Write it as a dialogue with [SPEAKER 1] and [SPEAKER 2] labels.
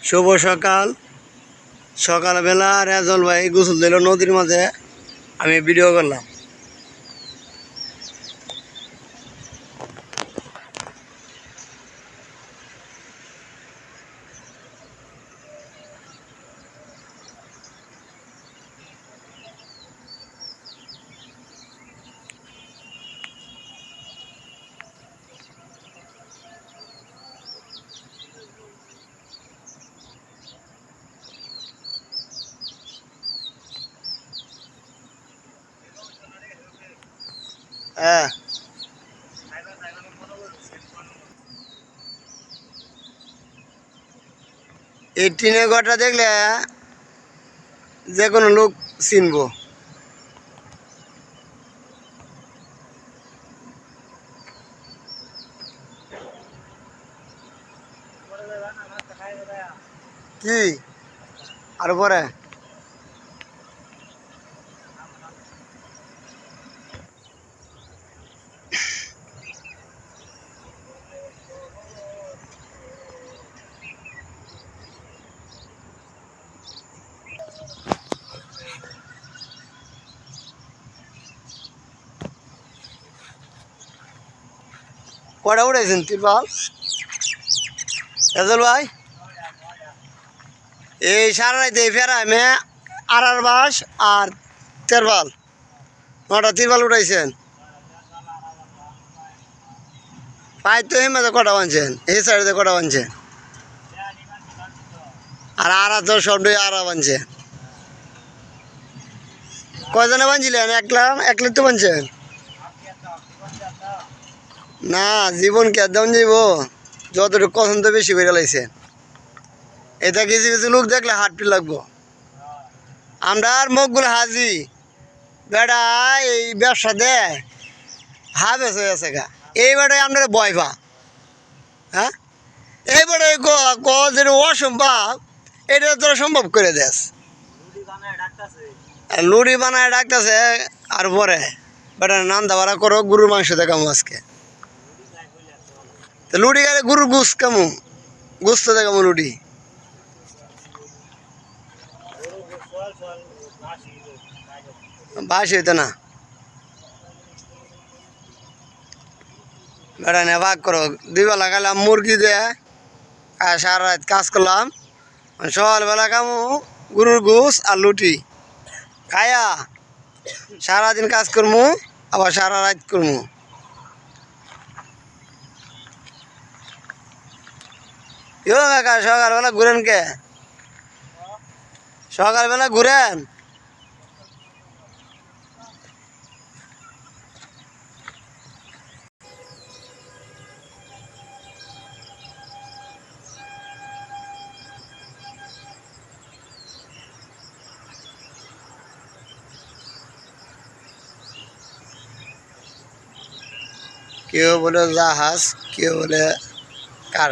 [SPEAKER 1] শুভ সকাল। সকালবেলা রেজল ভাই গোসল দিল নদীর মাঝে, আমি ভিডিও করলাম। হ্যাঁ, এই টিনের ঘরটা দেখলে যে কোনো লোক চিনবো। কি আর পরে কটা উঠেছেন তিরপাল রেজল ভাই? এই সারা রাইতে ফেরায় মে আর বাস আর তেরপাল, নটা তিরপাল উঠাইছেন। পাই তো এই মাঝে কটা বানছেন, এই সাইডে কটা বানছেন, আর তো সবটাই বানছে। কয়জনে বানছিলেন? একলা তো বানছেন না? জীবন কে দাম যাইব, যতটুকু পছন্দ বেশি করে লাইছে। এটা কিছু কিছু লোক দেখলে হাটপি লাগবো। আমরা আর মুখগুলো হাজি বেড়া এই ব্যবসা দেয় হাবেস হয়ে আছে গা। এই বেটায় আপনার ভয় পা, হ্যাঁ এই বেটায় যেটা অসম্ভব এটা তোরা সম্ভব করে দেস। লুড়ি বানায় ডাকতেছে আর পরে বেটা নান্দা ভাড়া করো গরুর মাংস দেখামো আজকে। তো লুড়ি গেলে গরুর গুস কেমন গুস তো দেখামো লুড়ি। বাস হইতো না, বেড়া নিয়ে ভাগ করো। দুই বেলা খাইলাম মুরগি দিয়ে, আর সারা রাত কাজ করলাম। সকালবেলা খামু গরুর গোস আর লুটি খায়া সারাদিন কাজ করমু, আবার সারা রাত করমু। ইও কাকা সকালবেলা ঘুরেন কে? সকালবেলা ঘুরেন? কেউ বলে জাহাজ, কেউ বলে কার।